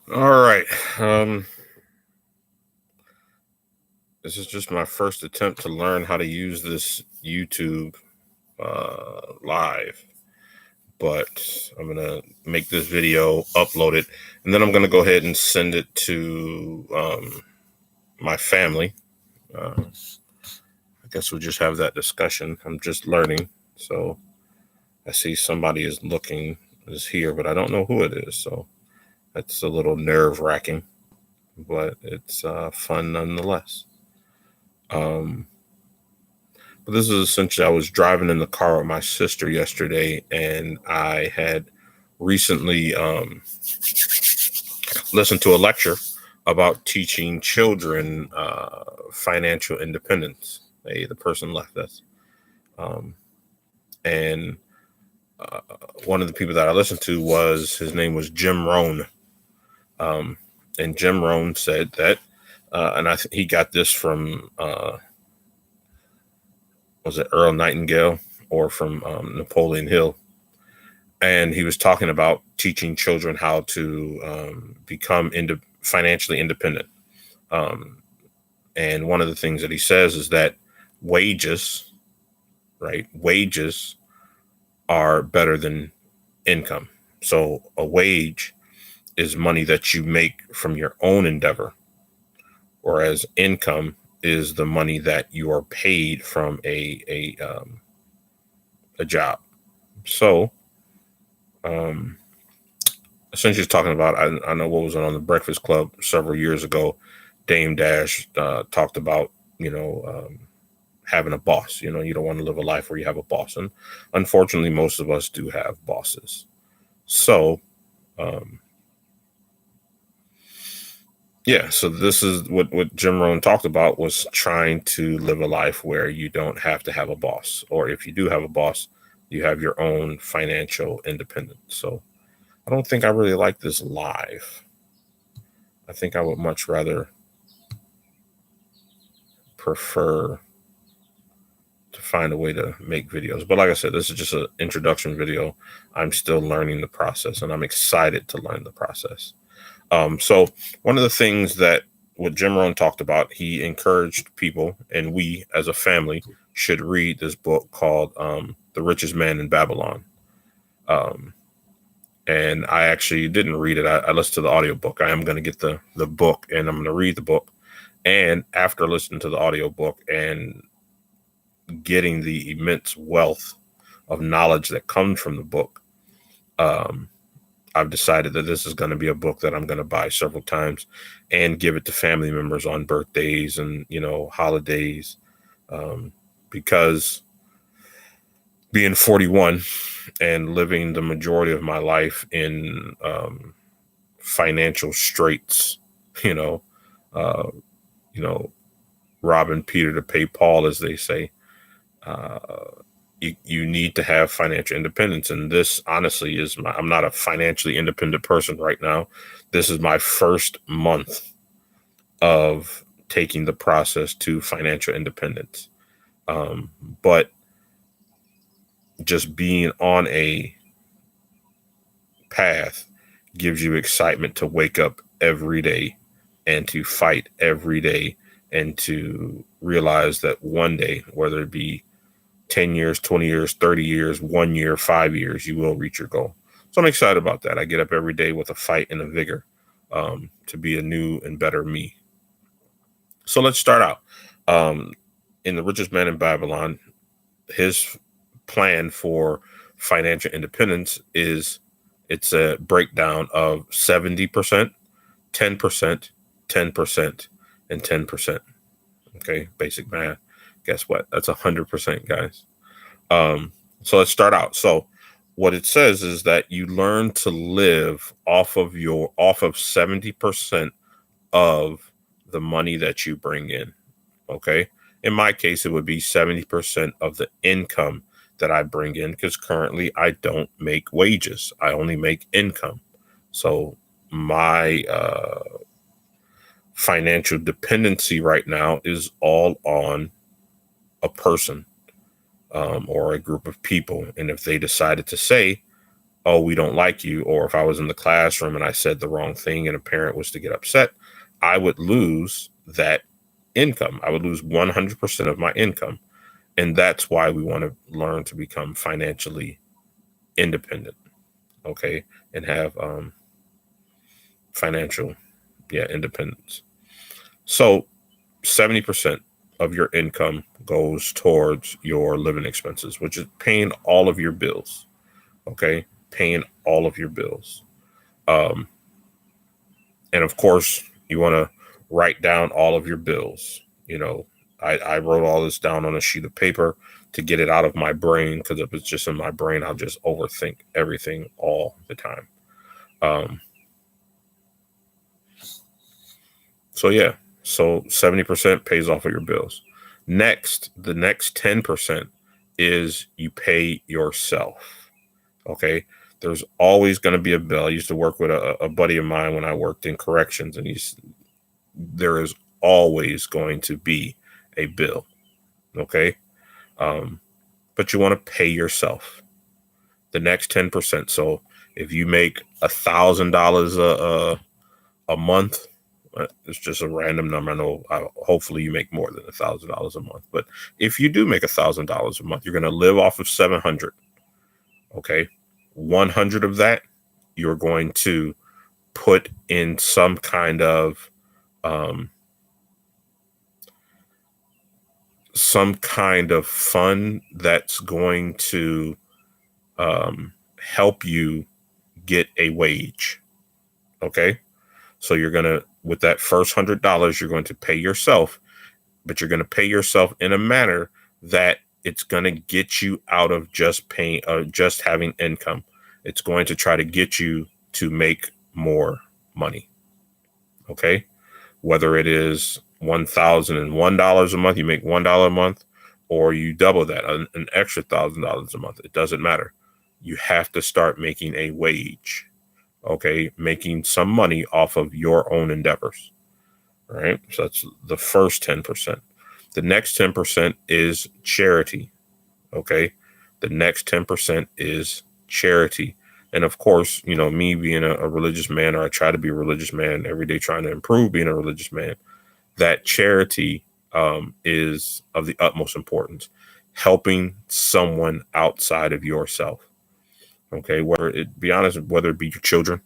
All right. Um, this is just my first attempt to learn how to use this YouTube live, but I'm gonna make this video, upload it, and then I'm gonna go ahead and send it to my family. I guess we'll just have that discussion. I'm just learning, so I see somebody is here, but I don't know who it is. So that's a little nerve wracking, but it's fun nonetheless. Um, But this is essentially, I was driving in the car with my sister yesterday, and I had recently listened to a lecture about teaching children financial independence. The person left us. Um, and uh, One of the people that I listened to his name was Jim Rohn. Um, and Jim Rohn said that, he got this from, was it Earl Nightingale or from Napoleon Hill? And he was talking about teaching children how to become financially independent. Um, and one of the things that he says is that wages, right? Wages are better than income. So a wage is money that you make from your own endeavor, whereas income is the money that you are paid from a job. So um, essentially talking about, I know what was on the Breakfast Club several years ago. Dame Dash talked about, having a boss. You don't want to live a life where you have a boss, and unfortunately, most of us do have bosses. So, um, yeah. So this is what Jim Rohn talked about, was trying to live a life where you don't have to have a boss, or if you do have a boss, you have your own financial independence. So I don't think I really like this live. I think I would much rather prefer to find a way to make videos. But like I said, this is just an introduction video. I'm still learning the process, and I'm excited to learn the process. So one of the things that what Jim Rohn talked about, he encouraged people, and we as a family should read this book called The Richest Man in Babylon. Um, and I actually didn't read it. I listened to the audiobook. I am going to get the book, and I'm going to read the book. And after listening to the audiobook and getting the immense wealth of knowledge that comes from the book, um, I've decided that this is going to be a book that I'm going to buy several times and give it to family members on birthdays and holidays, um, because being 41 and living the majority of my life in financial straits, you know, uh, you know, robbing Peter to pay Paul, as they say. Uh, you need to have financial independence. And this honestly I'm not a financially independent person right now. This is my first month of taking the process to financial independence. Um, but just being on a path gives you excitement to wake up every day and to fight every day and to realize that one day, whether it be 10 years, 20 years, 30 years, 1 year, 5 years, you will reach your goal. So I'm excited about that. I get up every day with a fight and a vigor to be a new and better me. So let's start out. Um, in The Richest Man in Babylon, his plan for financial independence it's a breakdown of 70%, 10%, 10%, and 10%. Okay, basic math. Guess what? That's 100%, guys. Um, so let's start out. So what it says is that you learn to live off of 70% of the money that you bring in. Okay. In my case, it would be 70% of the income that I bring in, because currently I don't make wages. I only make income. So my financial dependency right now is all on a person, or a group of people. And if they decided to say, oh, we don't like you, or if I was in the classroom and I said the wrong thing and a parent was to get upset, I would lose that income. I would lose 100% of my income. And that's why we want to learn to become financially independent, okay, and have financial, independence. So 70% of your income goes towards your living expenses, which is paying all of your bills, okay, paying all of your bills. Um, and of course, you want to write down all of your bills. You know, I wrote all this down on a sheet of paper to get it out of my brain, because if it's just in my brain, I'll just overthink everything all the time. So yeah, so 70% pays off of your bills. Next, the next 10% is you pay yourself. Okay. There's always going to be a bill. I used to work with a buddy of mine when I worked in corrections, and there is always going to be a bill. Okay. But you want to pay yourself the next 10%. So if you make $1,000 a month, it's just a random number. I know hopefully you make more than $1,000 a month, but if you do make $1,000 a month, you're going to live off of 700. Okay. 100 of that, you're going to put in some kind of fund that's going to help you get a wage. Okay. So you're going to, with that first $100, you're going to pay yourself, but you're going to pay yourself in a manner that it's going to get you out of just paying, just having income. It's going to try to get you to make more money. Okay. Whether it is $1,001 a month, you make $1 a month, or you double that, an extra $1,000 a month. It doesn't matter. You have to start making a wage. Okay. Making some money off of your own endeavors. All right. So that's the first 10%. The next 10% is charity. Okay. The next 10% is charity. And of course, you know, me being a religious man, or I try to be a religious man every day, trying to improve being a religious man, that charity is of the utmost importance. Helping someone outside of yourself. Okay. Whether it be your children,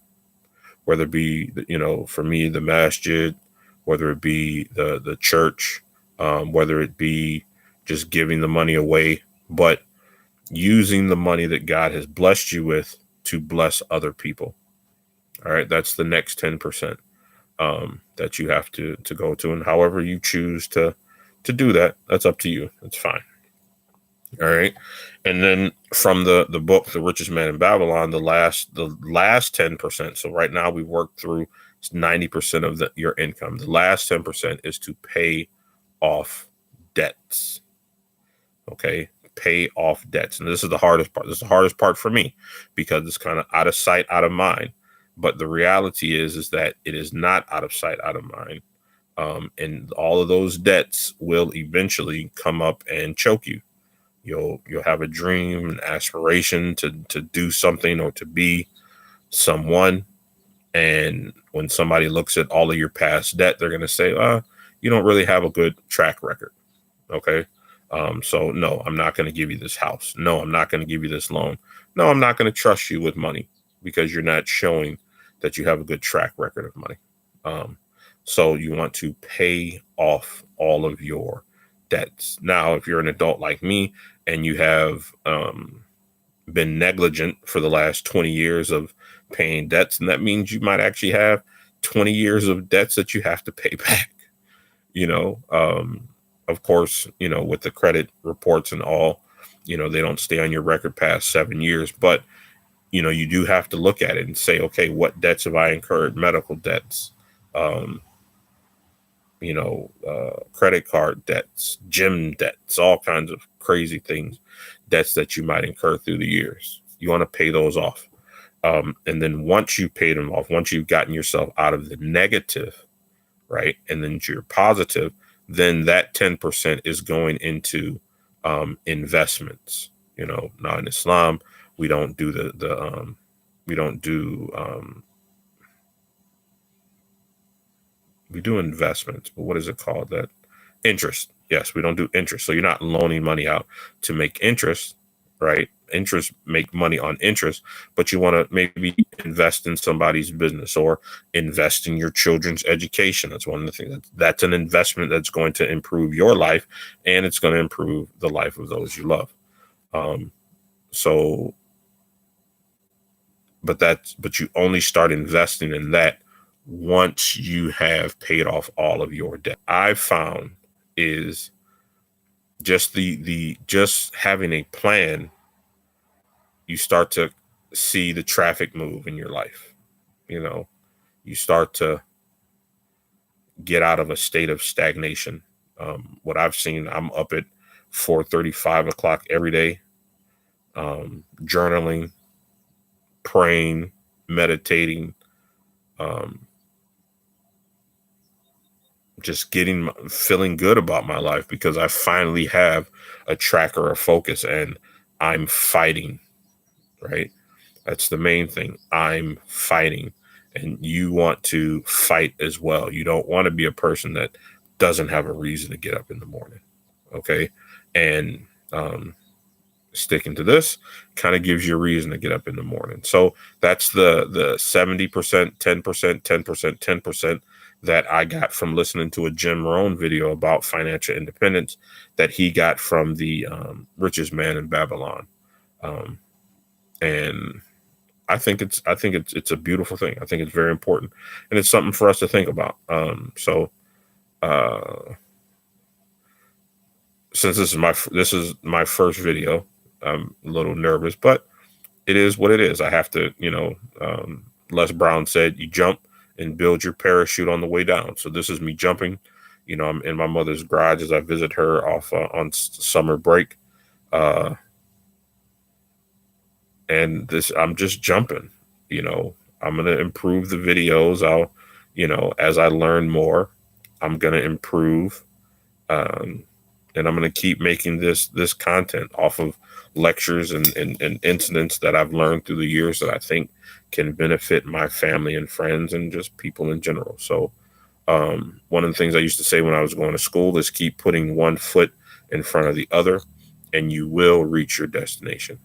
whether it be, you know, for me, the masjid, whether it be the church, whether it be just giving the money away, but using the money that God has blessed you with to bless other people. All right. That's the next 10% that you have to go to. And however you choose to do that, that's up to you. It's fine. All right. And then from the book, The Richest Man in Babylon, the last 10%. So right now we've worked through 90% of your income. The last 10% is to pay off debts. Okay. Pay off debts. And this is the hardest part. This is the hardest part for me, because it's kind of out of sight, out of mind. But the reality is that it is not out of sight, out of mind. And all of those debts will eventually come up and choke you. You'll have a dream, an aspiration to do something or to be someone. And when somebody looks at all of your past debt, they're going to say, you don't really have a good track record. Okay. So no, I'm not going to give you this house. No, I'm not going to give you this loan. No, I'm not going to trust you with money, because you're not showing that you have a good track record of money. So you want to pay off all of your debts. Now, if you're an adult like me and you have been negligent for the last 20 years of paying debts, and that means you might actually have 20 years of debts that you have to pay back. You know, of course, you know, with the credit reports and all, you know, they don't stay on your record past 7 years, but you know, you do have to look at it and say, okay, what debts have I incurred? Medical debts, credit card debts, gym debts, all kinds of crazy things, debts that you might incur through the years. You want to pay those off. And then once you pay them off, once you've gotten yourself out of the negative, right, and then you're positive, then that 10% is going into investments. You know, now in Islam, we don't do the We don't do we do investments, but what is it called? That interest. Yes, we don't do interest. So you're not loaning money out to make interest, right? Interest make money on interest, but you want to maybe invest in somebody's business or invest in your children's education. That's one of the things. That's an investment that's going to improve your life, and it's going to improve the life of those you love. So, but you only start investing in that once you have paid off all of your debt. I've found is just the just having a plan, you start to see the traffic move in your life. You know, you start to get out of a state of stagnation. What I've seen, I'm up at 4:30, 5 o'clock every day, journaling, praying, meditating, just feeling good about my life because I finally have a tracker of focus and I'm fighting, right? That's the main thing. I'm fighting, and you want to fight as well. You don't want to be a person that doesn't have a reason to get up in the morning. Okay. And, sticking to this kind of gives you a reason to get up in the morning. So that's the 70%, 10%, 10%, 10% that I got from listening to a Jim Rohn video about financial independence that he got from the Richest Man in Babylon. And I think it's a beautiful thing. I think it's very important, and it's something for us to think about. Since this is my first video, I'm a little nervous, but it is what it is. I have to, Les Brown said, you jump and build your parachute on the way down. So this is me jumping. I'm in my mother's garage as I visit her off on summer break. And I'm just jumping. I'm going to improve the videos. As I learn more, I'm going to improve. And I'm going to keep making this content off of lectures and incidents that I've learned through the years that I think can benefit my family and friends and just people in general. So one of the things I used to say when I was going to school is keep putting one foot in front of the other, and you will reach your destination.